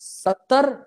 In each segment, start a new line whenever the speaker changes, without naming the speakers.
70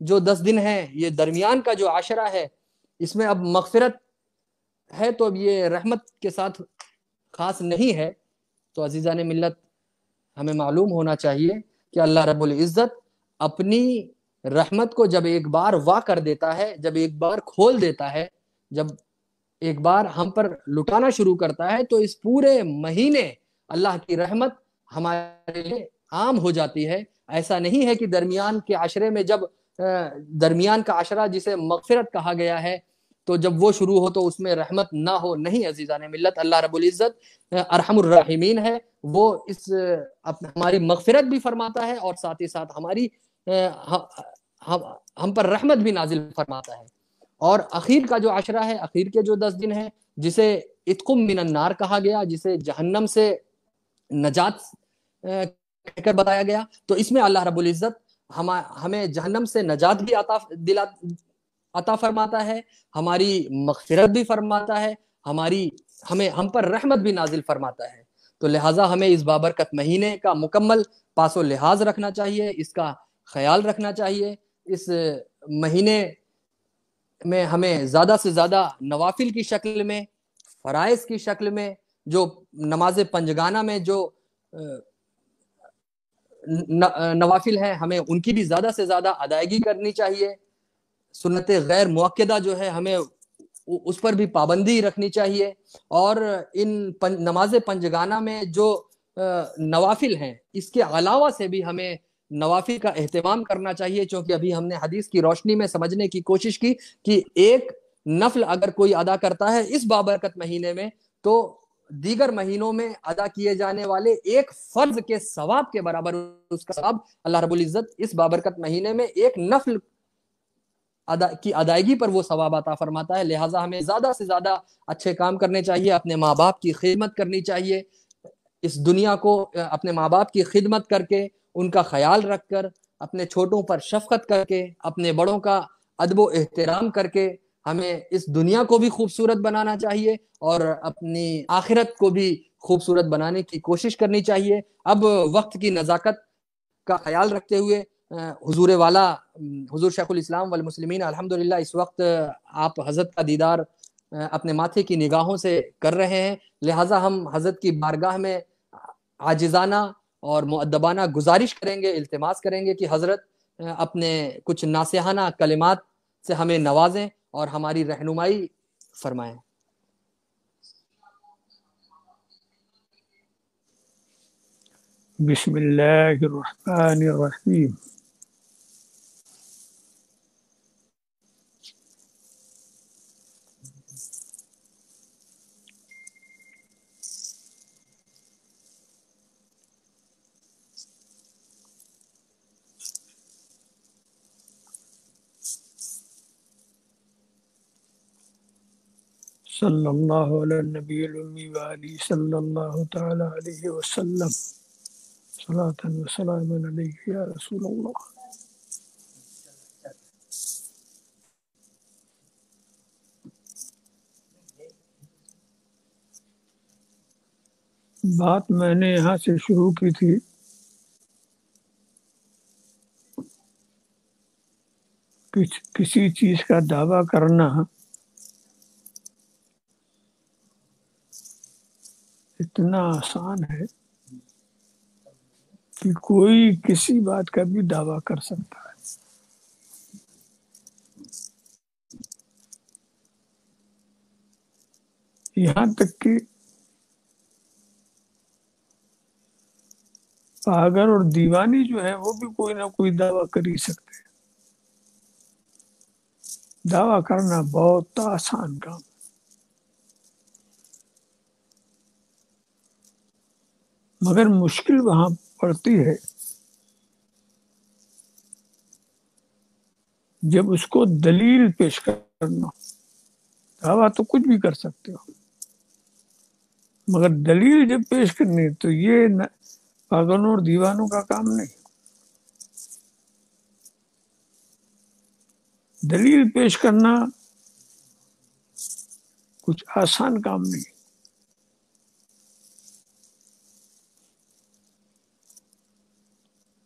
جو 10 دن ہیں، یہ درمیان کا جو عشرہ ہے، اس میں اب مغفرت ہے تو اب یہ رحمت کے ساتھ خاص نہیں ہے. تو عزیزان ملت، ہمیں معلوم ہونا چاہیے کہ اللہ رب العزت اپنی رحمت کو جب ایک بار وا کر دیتا ہے، جب ایک بار کھول دیتا ہے، جب ایک بار ہم پر لٹانا شروع کرتا ہے، تو اس پورے مہینے اللہ کی رحمت ہمارے لیے عام ہو جاتی ہے. ایسا نہیں ہے کہ درمیان کے عشرے میں جب درمیان کا عشرہ جسے مغفرت کہا گیا ہے تو جب وہ شروع ہو تو اس میں رحمت نہ ہو. نہیں عزیزان ملت، اللہ رب العزت ارحم الراحمین ہے. وہ اس ہماری مغفرت بھی فرماتا ہے اور ساتھ ہی ساتھ ہماری ہم پر رحمت بھی نازل فرماتا ہے. اور اخیر کا جو عشرہ ہے، اخیر کے جو 10 دن ہیں، جسے اتقم من النار کہا گیا، جسے جہنم سے نجات کہہ کر بتایا گیا، تو اس میں اللہ رب العزت ہمیں جہنم سے نجات بھی عطا فرماتا ہے، ہماری مغفرت بھی فرماتا ہے، ہم پر رحمت بھی نازل فرماتا ہے. تو لہٰذا ہمیں اس بابرکت مہینے کا مکمل پاس و لحاظ رکھنا چاہیے، اس کا خیال رکھنا چاہیے. اس مہینے میں ہمیں زیادہ سے زیادہ نوافل کی شکل میں، فرائض کی شکل میں، جو نماز پنجگانہ میں جو نوافل ہیں، ہمیں ان کی بھی زیادہ سے زیادہ ادائیگی کرنی چاہیے. سنت غیر مؤکدہ جو ہے، ہمیں اس پر بھی پابندی رکھنی چاہیے. اور ان نماز پنجگانہ میں جو نوافل ہیں، اس کے علاوہ سے بھی ہمیں نوافل کا اہتمام کرنا چاہیے، چونکہ ابھی ہم نے حدیث کی روشنی میں سمجھنے کی کوشش کی کہ ایک نفل اگر کوئی ادا کرتا ہے اس بابرکت مہینے میں، تو دیگر مہینوں میں ادا کیے جانے والے ایک فرض کے ثواب کے برابر اس کا ثواب اللہ رب العزت اس بابرکت مہینے میں ایک نفل کی ادائیگی پر وہ ثواب عطا فرماتا ہے. لہٰذا ہمیں زیادہ سے زیادہ اچھے کام کرنے چاہیے، اپنے ماں باپ کی خدمت کرنی چاہیے. اس دنیا کو اپنے ماں باپ کی خدمت کر کے، ان کا خیال رکھ کر، اپنے چھوٹوں پر شفقت کر کے، اپنے بڑوں کا ادب و احترام کر کے، ہمیں اس دنیا کو بھی خوبصورت بنانا چاہیے اور اپنی آخرت کو بھی خوبصورت بنانے کی کوشش کرنی چاہیے. اب وقت کی نزاکت کا خیال رکھتے ہوئے حضور والا حضور شیخ الاسلام والمسلمین الحمدللہ اس وقت آپ حضرت کا دیدار اپنے ماتھے کی نگاہوں سے کر رہے ہیں. لہٰذا ہم حضرت کی بارگاہ میں عاجزانہ اور مؤدبانہ گزارش کریں گے، التماس کریں گے کہ حضرت اپنے کچھ ناصحانہ کلمات سے ہمیں نوازیں اور ہماری رہنمائی فرمائیں.
بسم اللہ الرحمن الرحیم. صلی اللہ علی النبی الامی وآلہ صلی اللہ تعالی علیہ وسلم. صلاۃ و سلام علیک یا رسول اللہ. بات میں نے یہاں سے شروع کی تھی کسی چیز کا دعویٰ کرنا اتنا آسان ہے کہ کوئی کسی بات کا بھی دعویٰ کر سکتا ہے. یہاں تک کہ پاگل اور دیوانی جو ہے وہ بھی کوئی نہ کوئی دعویٰ کر ہی سکتے ہیں. دعویٰ کرنا بہت آسان کام، مگر مشکل وہاں پڑتی ہے جب اس کو دلیل پیش کرنا. دعویٰ تو کچھ بھی کر سکتے ہو، مگر دلیل جب پیش کرنی تو یہ پاگلوں اور دیوانوں کا کام نہیں. دلیل پیش کرنا کچھ آسان کام نہیں.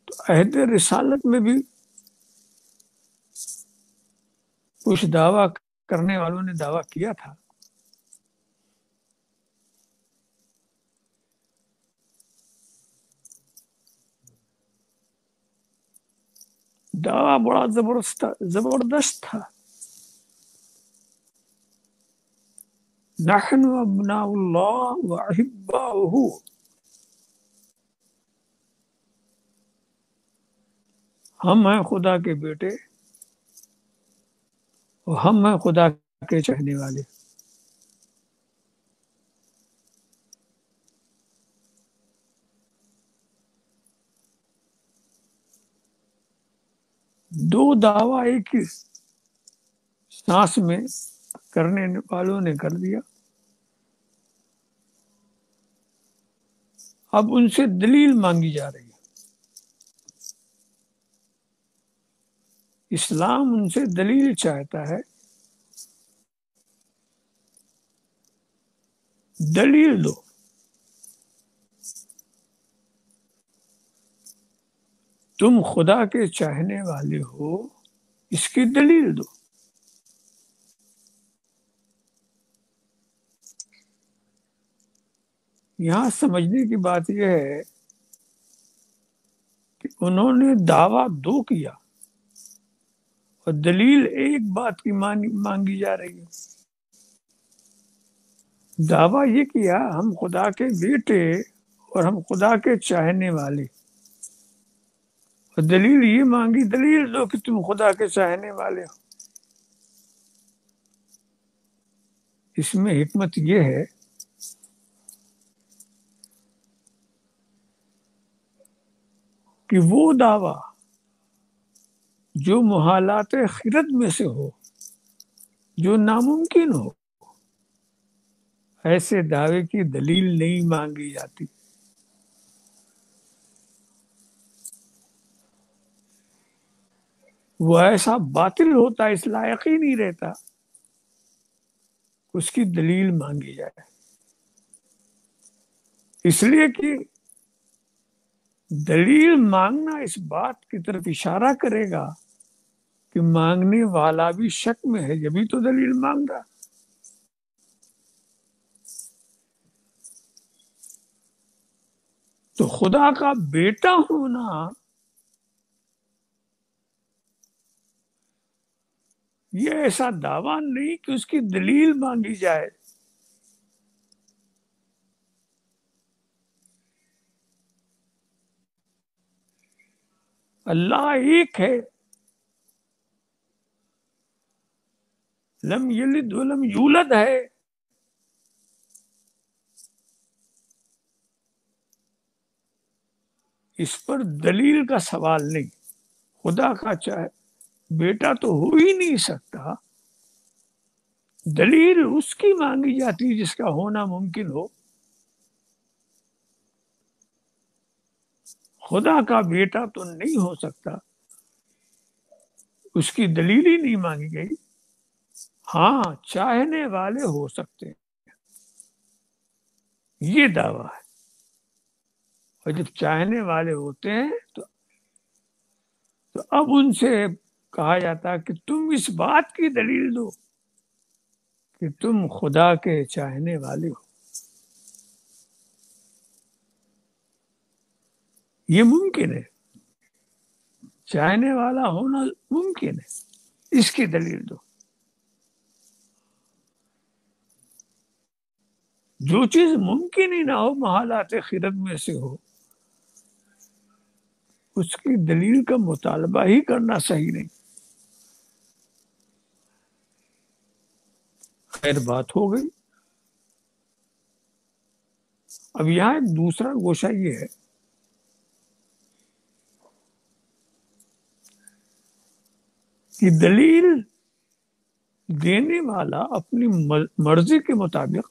تو عہد رسالت میں بھی کچھ دعویٰ کرنے والوں نے دعویٰ کیا تھا دعویٰ بڑا زبردست تھا. نحن ابناء اللہ واحباؤہ، ہم ہیں خدا کے بیٹے اور ہم ہیں خدا کے چاہنے والے. دو دعویٰ ایک ہی سانس میں کرنے والوں نے کر دیا. اب ان سے دلیل مانگی جا رہی ہے. اسلام ان سے دلیل چاہتا ہے. دلیل دو. تم خدا کے چاہنے والے ہو، اس کی دلیل دو. یہاں سمجھنے کی بات یہ ہے کہ انہوں نے دعویٰ دو کیا اور دلیل ایک بات کی مانگی جا رہی ہے. دعویٰ یہ کیا ہم خدا کے بیٹے اور ہم خدا کے چاہنے والے، اور دلیل یہ مانگی، دلیل دو کہ تم خدا کے چاہنے والے ہو. اس میں حکمت یہ ہے کہ وہ دعویٰ جو محالات خرد میں سے ہو، جو ناممکن ہو، ایسے دعوے کی دلیل نہیں مانگی جاتی. وہ ایسا باطل ہوتا، اس لائق ہی نہیں رہتا اس کی دلیل مانگی جائے. اس لیے کہ دلیل مانگنا اس بات کی طرف اشارہ کرے گا کہ مانگنے والا بھی شک میں ہے، جبھی تو دلیل مانگ رہا. تو خدا کا بیٹا ہونا یہ ایسا دعویٰ نہیں کہ اس کی دلیل مانگی جائے. اللہ ایک ہے، لم یلد ولم یولد ہے. اس پر دلیل کا سوال نہیں. خدا کا چاہے بیٹا تو ہو ہی نہیں سکتا، دلیل اس کی مانگی جاتی جس کا ہونا ممکن ہو. خدا کا بیٹا تو نہیں ہو سکتا، اس کی دلیل ہی نہیں مانگی گئی. ہاں چاہنے والے ہو سکتے ہیں، یہ دعویٰ ہے. اور جب چاہنے والے ہوتے ہیں تو اب ان سے کہا جاتا ہے کہ تم اس بات کی دلیل دو کہ تم خدا کے چاہنے والے ہو. یہ ممکن ہے، چاہنے والا ہونا ممکن ہے، اس کی دلیل دو. جو چیز ممکن ہی نہ ہو، محالات خرد میں سے ہو، اس کی دلیل کا مطالبہ ہی کرنا صحیح نہیں. خیر بات ہو گئی. اب یہاں ایک دوسرا گوشہ یہ ہے کہ دلیل دینے والا اپنی مرضی کے مطابق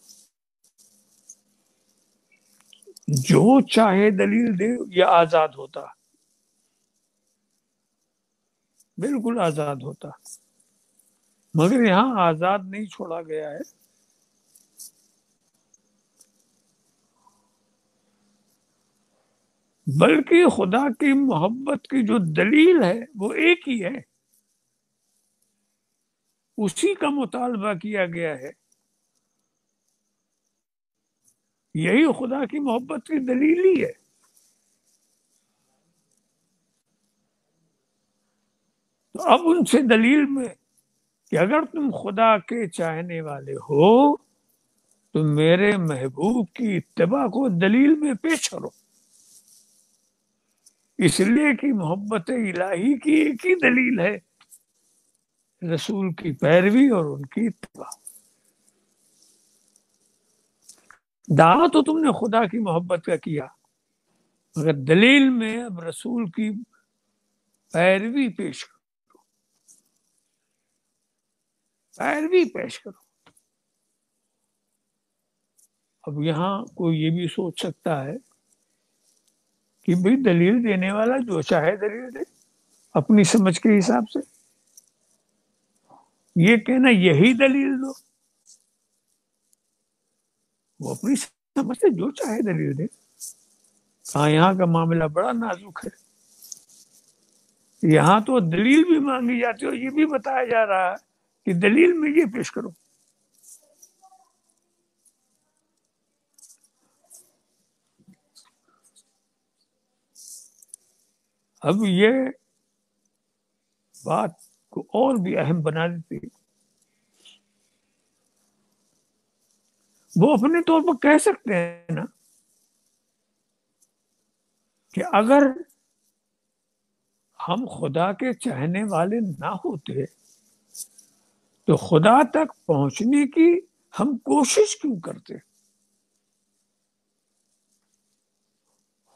جو چاہے دلیل دے، یہ آزاد ہوتا، بالکل آزاد ہوتا. مگر یہاں آزاد نہیں چھوڑا گیا ہے. بلکہ خدا کی محبت کی جو دلیل ہے وہ ایک ہی ہے. اسی کا مطالبہ کیا گیا ہے. یہی خدا کی محبت کی دلیل ہی ہے. تو اب ان سے دلیل میں کہ اگر تم خدا کے چاہنے والے ہو تو میرے محبوب کی اتباع کو دلیل میں پیش کرو. اس لیے کہ محبت الہی کی ایک ہی دلیل ہے، رسول کی پیروی اور ان کی اتباع. دعویٰ تو تم نے خدا کی محبت کا کیا، مگر دلیل میں اب رسول کی پیروی پیش کرو، پیروی پیش کرو. اب یہاں کوئی یہ بھی سوچ سکتا ہے کہ بھئی دلیل دینے والا جو چاہے دلیل دے اپنی سمجھ کے حساب سے. یہ کہنا یہی دلیل دو، وہ اپنی سمجھ سے جو چاہے دلیل دے. ہاں یہاں کا معاملہ بڑا نازک ہے. یہاں تو دلیل بھی مانگی جاتی ہے اور یہ بھی بتایا جا رہا ہے کہ دلیل میں یہ پیش کرو. اب یہ بات کو اور بھی اہم بنا دیتی ہے. وہ اپنے طور پر کہہ سکتے ہیں نا کہ اگر ہم خدا کے چاہنے والے نہ ہوتے تو خدا تک پہنچنے کی ہم کوشش کیوں کرتے؟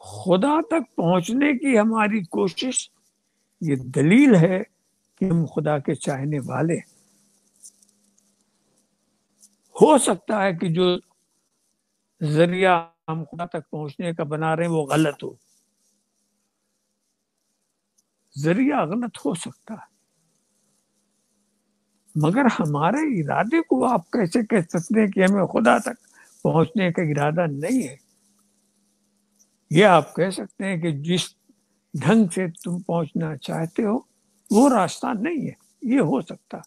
خدا تک پہنچنے کی ہماری کوشش یہ دلیل ہے کہ ہم خدا کے چاہنے والے. ہو سکتا ہے کہ جو ذریعہ ہم خدا تک پہنچنے کا بنا رہے ہیں وہ غلط ہو، ذریعہ غلط ہو سکتا ہے، مگر ہمارے ارادے کو آپ کیسے کہہ سکتے ہیں کہ ہمیں خدا تک پہنچنے کا ارادہ نہیں ہے؟ یہ آپ کہہ سکتے ہیں کہ جس ڈھنگ سے تم پہنچنا چاہتے ہو وہ راستہ نہیں ہے. یہ ہو سکتا.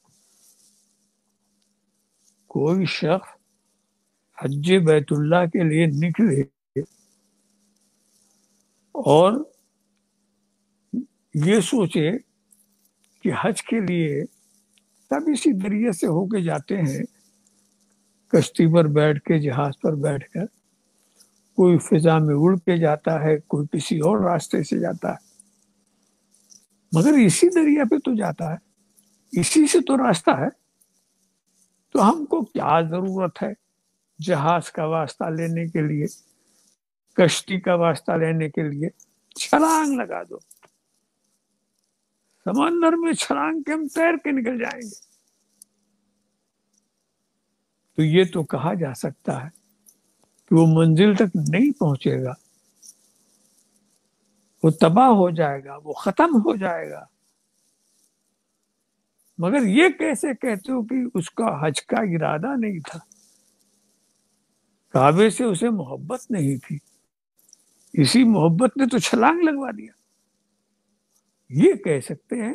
کوئی شخص حج بیت اللہ کے لیے نکلے اور یہ سوچے کہ حج کے لیے سب اسی ذریعے سے ہو کے جاتے ہیں، کشتی پر بیٹھ کے، جہاز پر بیٹھ کر. کوئی فضا میں اڑ کے جاتا ہے، کوئی کسی اور راستے سے جاتا ہے، مگر اسی دریا پہ تو جاتا ہے، اسی سے تو راستہ ہے. تو ہم کو کیا ضرورت ہے جہاز کا واسطہ لینے کے لیے، کشتی کا واسطہ لینے کے لیے؟ چھلانگ لگا دو، سمندر میں چھلانگ کے ہم تیر کے نکل جائیں گے. تو یہ تو کہا جا سکتا ہے کہ وہ منزل تک نہیں پہنچے گا، وہ تباہ ہو جائے گا، وہ ختم ہو جائے گا. مگر یہ کیسے کہتے ہو کہ اس کا حج کا ارادہ نہیں تھا، کعبے سے اسے محبت نہیں تھی، اسی محبت نے تو چھلانگ لگوا دیا. یہ کہہ سکتے ہیں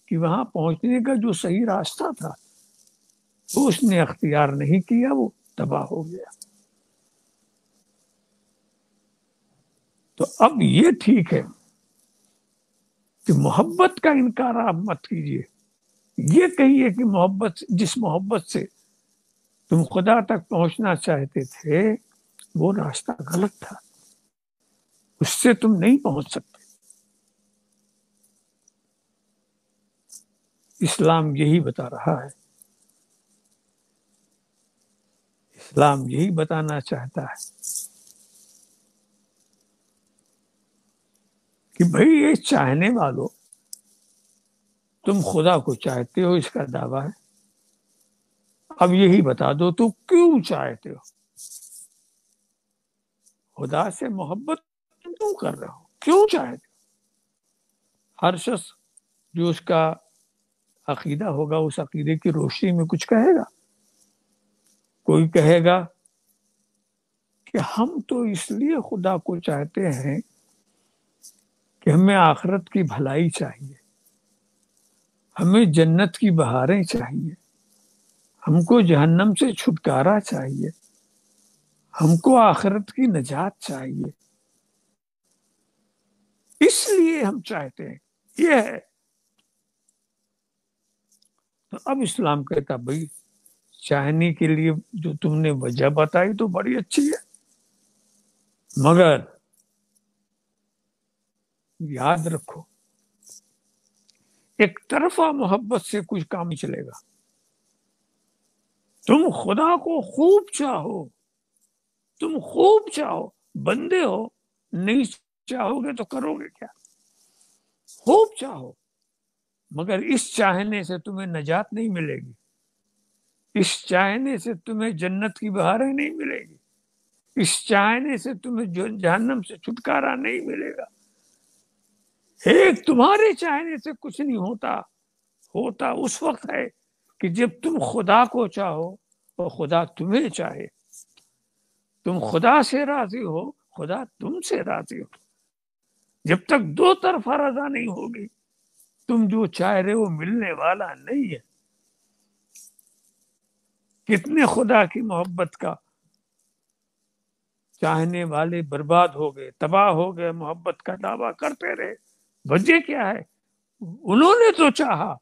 کہ وہاں پہنچنے کا جو صحیح راستہ تھا وہ اس نے اختیار نہیں کیا، وہ تباہ ہو گیا. تو اب یہ ٹھیک ہے کہ محبت کا انکار آپ مت کیجیے. یہ کہیے کہ جس محبت سے تم خدا تک پہنچنا چاہتے تھے وہ راستہ غلط تھا، اس سے تم نہیں پہنچ سکتے. اسلام یہی بتا رہا ہے، اسلام یہی بتانا چاہتا ہے کہ بھئی یہ چاہنے والوں، تم خدا کو چاہتے ہو، اس کا دعویٰ ہے. اب یہی بتا دو تو کیوں چاہتے ہو؟ خدا سے محبت تم کیوں کر رہے ہو؟ کیوں چاہتے ہو؟ ہر شخص جو اس کا عقیدہ ہوگا اس عقیدے کی روشنی میں کچھ کہے گا. کوئی کہے گا کہ ہم تو اس لیے خدا کو چاہتے ہیں کہ ہمیں آخرت کی بھلائی چاہیے، ہمیں جنت کی بہاریں چاہیے، ہم کو جہنم سے چھٹکارا چاہیے، ہم کو آخرت کی نجات چاہیے، اس لیے ہم چاہتے ہیں، یہ ہے۔ تو اب اسلام کہتا بھائی چاہنے کے لیے جو تم نے وجہ بتائی تو بڑی اچھی ہے، مگر یاد رکھو ایک طرفہ محبت سے کچھ کام نہیں چلے گا۔ تم خدا کو خوب چاہو، تم خوب چاہو، بندے ہو، نہیں چاہو گے تو کرو گے کیا؟ خوب چاہو، مگر اس چاہنے سے تمہیں نجات نہیں ملے گی، اس چاہنے سے تمہیں جنت کی بہاریں نہیں ملے گی، اس چاہنے سے تمہیں جہنم سے چھٹکارا نہیں ملے گا۔ ایک تمہارے چاہنے سے کچھ نہیں ہوتا، ہوتا اس وقت ہے کہ جب تم خدا کو چاہو اور خدا تمہیں چاہے، تم خدا سے راضی ہو، خدا تم سے راضی ہو۔ جب تک دو طرفہ رضا نہیں ہوگی، تم جو چاہ رہے ہو ملنے والا نہیں ہے۔ کتنے خدا کی محبت کا چاہنے والے برباد ہو گئے، تباہ ہو گئے، محبت کا دعویٰ کرتے رہے، وجہ کیا ہے؟ انہوں نے تو چاہا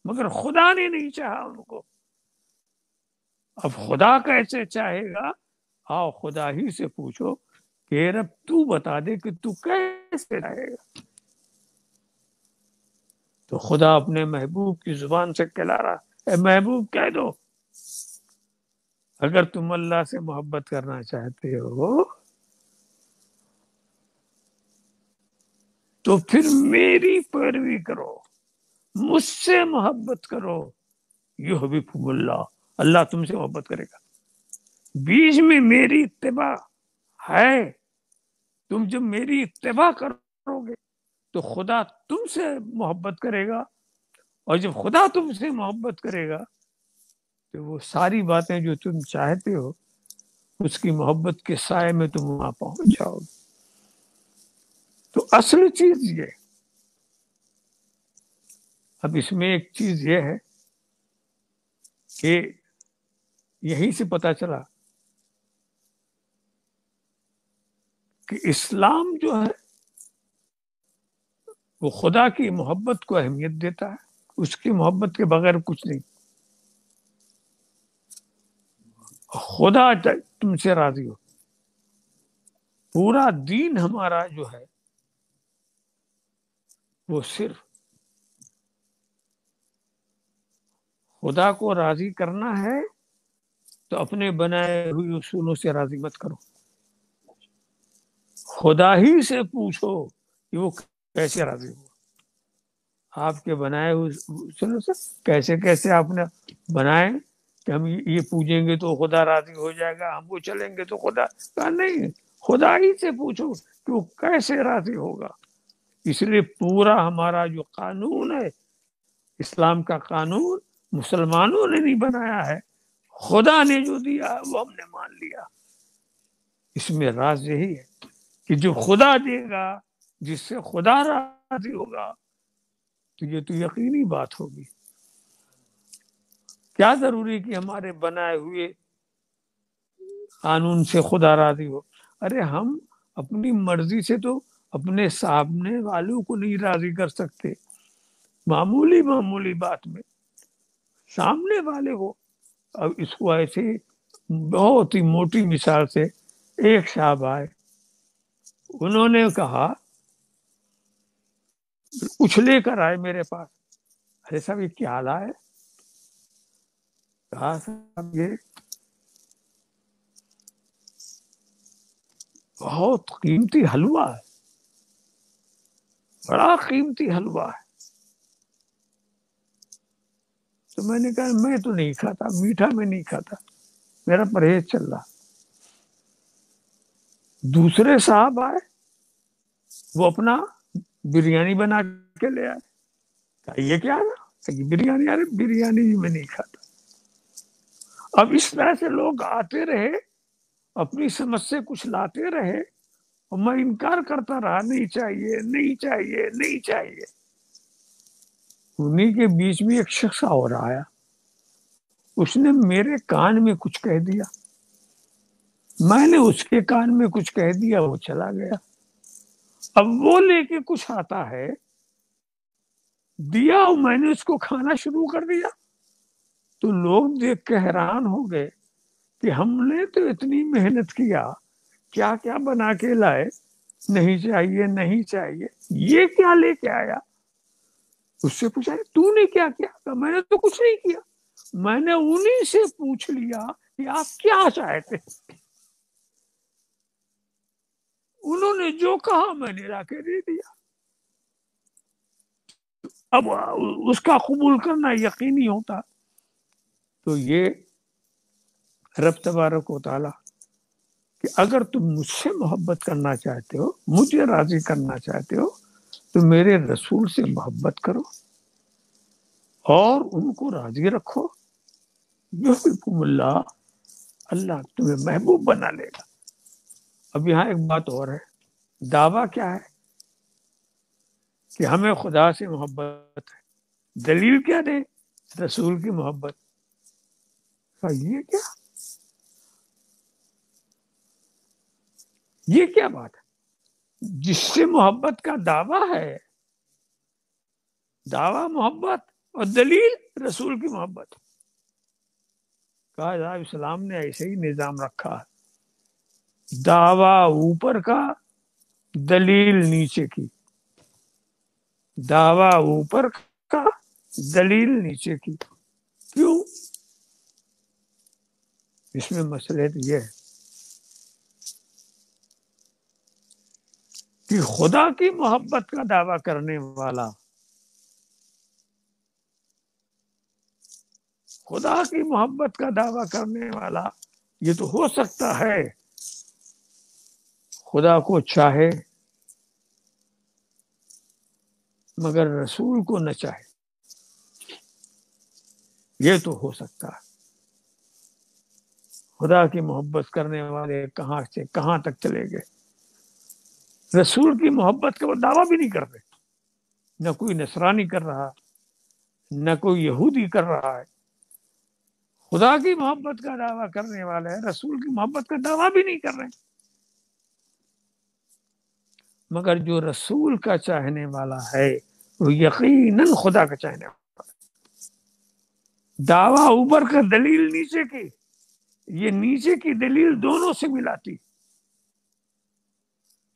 مگر خدا نے نہیں چاہا ان کو۔ اب خدا کیسے چاہے گا؟ آؤ خدا ہی سے پوچھو کہ رب تو بتا دے کہ تو کیسے چاہے گا۔ تو خدا اپنے محبوب کی زبان سے کہلا رہا، اے محبوب کہہ دو اگر تم اللہ سے محبت کرنا چاہتے ہو تو پھر میری پیروی کرو، مجھ سے محبت کرو، یحببکم اللہ، اللہ تم سے محبت کرے گا۔ بیچ میں میری اتباع ہے، تم جب میری اتباع کرو گے تو خدا تم سے محبت کرے گا، اور جب خدا تم سے محبت کرے گا تو وہ ساری باتیں جو تم چاہتے ہو اس کی محبت کے سائے میں تم وہاں پہنچ جاؤ گے۔ تو اصل چیز یہ، اب اس میں ایک چیز یہ ہے کہ یہیں سے پتا چلا کہ اسلام جو ہے وہ خدا کی محبت کو اہمیت دیتا ہے، اس کی محبت کے بغیر کچھ نہیں۔ خدا تم سے راضی ہو، پورا دین ہمارا جو ہے وہ صرف خدا کو راضی کرنا ہے، تو اپنے بنائے ہوئے اصولوں سے راضی مت کرو، خدا ہی سے پوچھو کہ وہ کیسے راضی ہو۔ آپ کے بنائے ہوئے اصولوں سے کیسے کیسے آپ نے بنائے کہ ہم یہ پوجیں گے تو خدا راضی ہو جائے گا، ہم وہ چلیں گے تو خدا کا نہیں، خدا ہی سے پوچھو کہ وہ کیسے راضی ہوگا۔ اس لیے پورا ہمارا جو قانون ہے، اسلام کا قانون مسلمانوں نے نہیں بنایا ہے، خدا نے جو دیا ہے وہ ہم نے مان لیا۔ اس میں راز یہی ہے کہ جو خدا دے گا، جس سے خدا راضی ہوگا، تو یہ تو یقینی بات ہوگی۔ کیا ضروری کہ ہمارے بنائے ہوئے قانون سے خدا راضی ہو؟ ارے ہم اپنی مرضی سے تو اپنے سامنے والوں کو نہیں راضی کر سکتے، معمولی بات میں سامنے والے کو۔ اب اس کو ایسے بہت ہی موٹی مثال سے ایک صاحب آئے، انہوں نے کہا، کچھ لے کر آئے میرے پاس، ارے صاحب یہ کیا لا ہے؟ کہا صاحب یہ بہت قیمتی حلوہ ہے، بڑا قیمتی حلوہ ہے۔ تو میں نے کہا میں تو نہیں کھاتا، میٹھا میں نہیں کھاتا، میرا پرہیز چل رہا۔ دوسرے صاحب آئے، وہ اپنا بریانی بنا کے لے آئے، کہا یہ کیا ہے؟ بریانی، ارے بریانی بھی میں نہیں کھاتا۔ اب اس طرح سے لوگ آتے رہے، اپنی سمجھ سے کچھ لاتے رہے، اور میں انکار کرتا رہا، نہیں چاہیے نہیں چاہیے نہیں چاہیے۔ انہیں کے بیچ میں ایک شخص اور آیا، اس نے میرے کان میں کچھ کہہ دیا، میں نے اس کے کان میں کچھ کہہ دیا، وہ چلا گیا۔ اب وہ لے کے کچھ آتا ہے دیا، میں نے اس کو کھانا شروع کر دیا، تو لوگ دیکھ کے حیران ہو گئے کہ ہم نے تو اتنی محنت کیا، کیا کیا بنا کے لائے، نہیں چاہیے نہیں چاہیے، یہ کیا لے کے آیا؟ اس سے پوچھا تو نے کیا کیا؟ کہا میں نے تو کچھ نہیں کیا، میں نے انہی سے پوچھ لیا کہ آپ کیا چاہتے، انہوں نے جو کہا میں نے لا کے دے دیا۔ اب اس کا قبول کرنا یقینی ہوتا۔ تو یہ رب تبارک و تعالی کہ اگر تم مجھ سے محبت کرنا چاہتے ہو، مجھے راضی کرنا چاہتے ہو، تو میرے رسول سے محبت کرو اور ان کو راضی رکھو، یحببکم اللہ، اللہ تمہیں محبوب بنا لے گا۔ اب یہاں ایک بات اور ہے، دعویٰ کیا ہے کہ ہمیں خدا سے محبت ہے، دلیل کیا دے؟ رسول کی محبت۔ یہ کیا بات ہے؟ جس سے محبت کا دعویٰ ہے، دعویٰ محبت اور دلیل رسول کی محبت۔ کہا علیہ السلام نے ایسے ہی نظام رکھا ہے، دعویٰ اوپر کا، دلیل نیچے کی، دعویٰ اوپر کا، دلیل نیچے کی۔ کیوں؟ اس میں مسئلہ یہ ہے کہ خدا کی محبت کا دعویٰ کرنے والا، خدا کی محبت کا دعویٰ کرنے والا یہ تو ہو سکتا ہے خدا کو چاہے مگر رسول کو نہ چاہے، یہ تو ہو سکتا ہے۔ خدا کی محبت کرنے والے کہاں سے کہاں تک چلے گئے، رسول کی محبت کا وہ دعویٰ بھی نہیں کرتے، نہ کوئی نصرانی کر رہا، نہ کوئی یہودی کر رہا ہے، خدا کی محبت کا دعویٰ کرنے والا ہے، رسول کی محبت کا دعویٰ بھی نہیں کر رہے۔ مگر جو رسول کا چاہنے والا ہے وہ یقیناً خدا کا چاہنے والا ہے۔ دعویٰ اوپر کا، دلیل نیچے کی، یہ نیچے کی دلیل دونوں سے ملاتی۔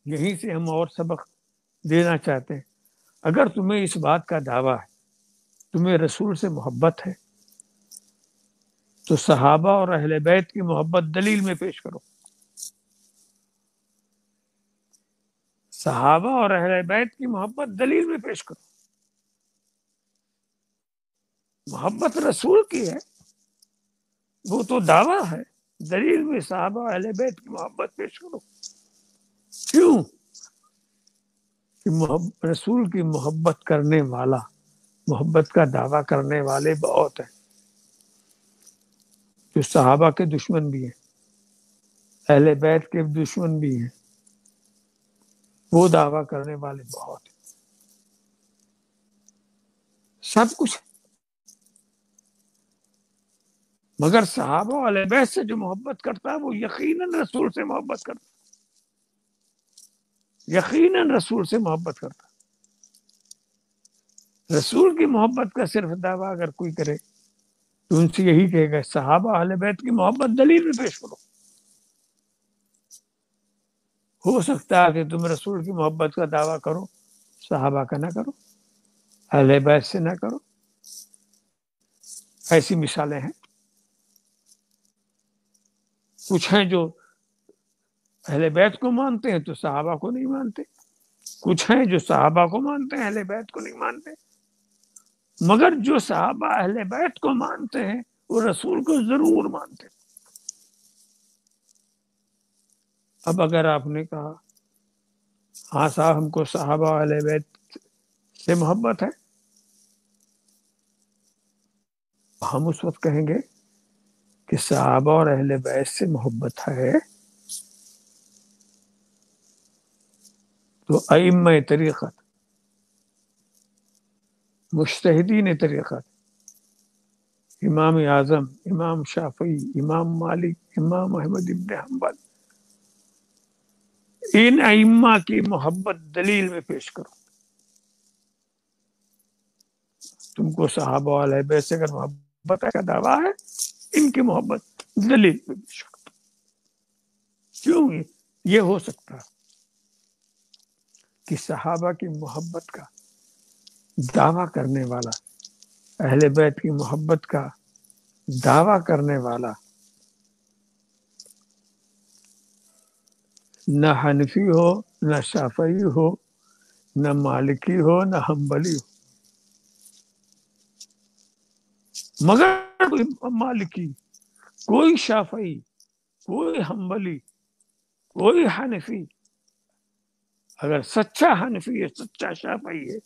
یہیں سے ہم اور سبق دینا چاہتے ہیں۔ اگر تمہیں اس بات کا دعویٰ ہے، تمہیں رسول سے محبت ہے، تو صحابہ اور اہل بیت کی محبت دلیل میں پیش کرو، صحابہ اور اہل بیت کی محبت دلیل میں پیش کرو۔ محبت رسول کی ہے، وہ تو دعویٰ ہے، دلیل میں صحابہ اہل بیت کی محبت پیش کرو۔ کیوں؟ کہ رسول کی محبت کرنے والا، محبت کا دعویٰ کرنے والے بہت ہیں، جو صحابہ کے دشمن بھی ہیں، اہل بیت کے دشمن بھی ہیں، وہ دعویٰ کرنے والے بہت ہیں، سب کچھ۔ مگر صحابہ و اہل بیت سے جو محبت کرتا ہے وہ یقیناً رسول سے محبت کرتا ہے، یقیناً رسول سے محبت کرتا ہے۔ رسول کی محبت کا صرف دعویٰ اگر کوئی کرے تو ان سے یہی کہے گا صحابہ اہل بیت کی محبت دلیل میں پیش کرو۔ ہو سکتا ہے کہ تم رسول کی محبت کا دعویٰ کرو، صحابہ کا نہ کرو، اہل بیت سے نہ کرو۔ ایسی مثالیں ہیں، کچھ ہیں جو اہل بیت کو مانتے ہیں تو صحابہ کو نہیں مانتے، کچھ ہیں جو صحابہ کو مانتے ہیں اہل بیت کو نہیں مانتے۔ مگر جو صحابہ اہل بیت کو مانتے ہیں وہ رسول کو ضرور مانتے ہیں۔ اب اگر آپ نے کہا ہاں صاحب ہم کو صحابہ اہل بیت سے محبت ہے، ہم اس وقت کہیں گے کہ صحابہ اور اہل بیت سے محبت ہے تو ائمہ طریقت، مجتہدین طریقت، امام اعظم، امام شافعی، امام مالک، امام احمد ابن حنبل، ان ائمہ کی محبت دلیل میں پیش کرو. تم کو صحابہ علیہ بیت سے اگر محبت کا دعویٰ ہے، ان کی محبت دلیل میں پیش کرو. کیوں یہ ہو سکتا کہ صحابہ کی محبت کا دعویٰ کرنے والا، اہل بیت کی محبت کا دعویٰ کرنے والا نہ حنفی ہو، نہ شافعی ہو، نہ مالکی ہو، نہ حنبلی ہو، مگر کوئی مالکی، کوئی شافعی، کوئی حنبلی، کوئی حنفی اگر سچا حنفی ہے، سچا شافعی ہے،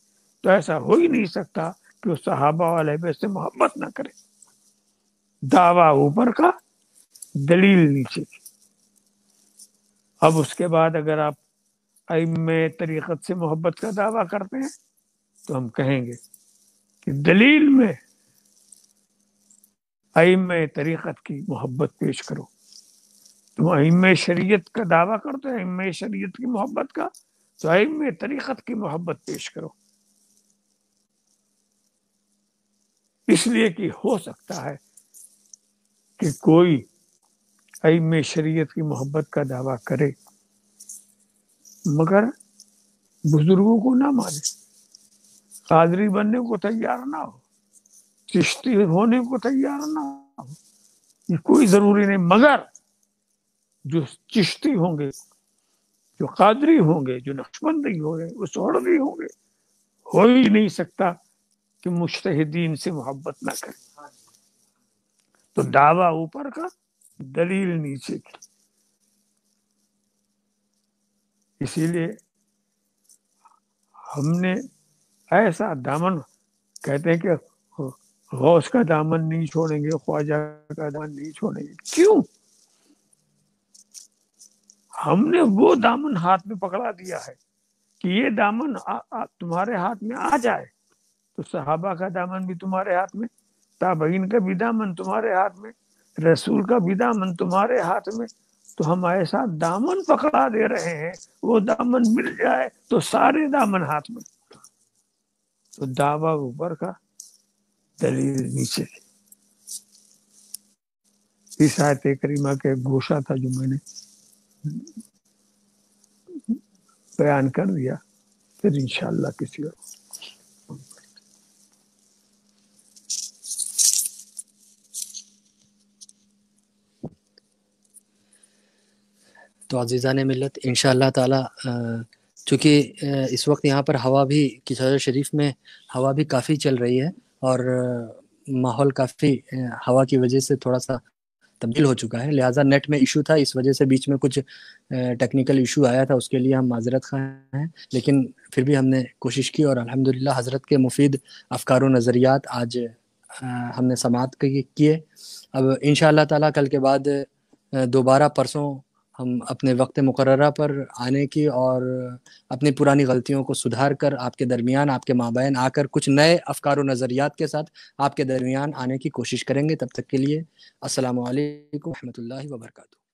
تو ایسا ہو ہی نہیں سکتا کہ وہ صحابہ علیہ بیت سے محبت نہ کرے. دعویٰ اوپر کا، دلیل نیچے کی. اب اس کے بعد اگر آپ ائمہ طریقت سے محبت کا دعویٰ کرتے ہیں تو ہم کہیں گے کہ دلیل میں ائمہ طریقت کی محبت پیش کرو. تم ائمہ شریعت کا دعویٰ کرتے ہیں، ائمہ شریعت کی محبت کا، تو ائمہ طریقت کی محبت پیش کرو. اس لیے کہ ہو سکتا ہے کہ کوئی ائمہ شریعت کی محبت کا دعویٰ کرے مگر بزرگوں کو نہ مانے، قادری بننے کو تیار نہ ہو، چشتی ہونے کو تیار نہ ہو. یہ کوئی ضروری نہیں، مگر جو چشتی ہوں گے، جو قادری ہوں گے، جو نقشبندی ہوں گے، وہ سہروردی ہوں گے. ہو ہی نہیں سکتا کہ مجتہدین سے محبت نہ کرے. تو دعویٰ اوپر کا، دلیل نیچے کی. اسی لیے ہم نے ایسا دامن، کہتے ہیں کہ غوث کا دامن نہیں چھوڑیں گے، خواجہ کا دامن نہیں چھوڑیں گے. کیوں؟ ہم نے وہ دامن ہاتھ میں پکڑا دیا ہے کہ یہ دامن تمہارے ہاتھ میں آ جائے تو صحابہ کا دامن بھی تمہارے ہاتھ میں، تابعین کا بھی دامن تمہارے ہاتھ میں، رسول کا بھی دامن تمہارے ہاتھ میں. تو ہم ایسا دامن پکڑا دے رہے ہیں، وہ دامن مل جائے تو سارے دامن ہاتھ میں. تو دعویٰ اوپر کا، دلیل نیچے کی. اس آیت کریمہ کے گوشہ تھا جو میں نے بیان کر دیا. پھر انشاءاللہ کسی اور
تو عزیزان ملت انشاءاللہ تعالی چونکہ اس وقت یہاں پر ہوا بھی کشادر شریف میں ہوا بھی کافی چل رہی ہے اور ماحول کافی ہوا کی وجہ سے تھوڑا سا تبدیل ہو چکا ہے، لہٰذا نیٹ میں ایشو تھا، اس وجہ سے بیچ میں کچھ ٹیکنیکل ایشو آیا تھا، اس کے لیے ہم معذرت خواہ ہیں. لیکن پھر بھی ہم نے کوشش کی اور الحمدللہ حضرت کے مفید افکار و نظریات آج ہم نے سماعت کیے. اب انشاءاللہ تعالی کل کے بعد دوبارہ پرسوں ہم اپنے وقت مقررہ پر آنے کی اور اپنی پرانی غلطیوں کو سدھار کر آپ کے درمیان، آپ کے مابین آ کر کچھ نئے افکار و نظریات کے ساتھ آپ کے درمیان آنے کی کوشش کریں گے. تب تک کے لیے السلام علیکم ورحمۃ اللہ وبرکاتہ.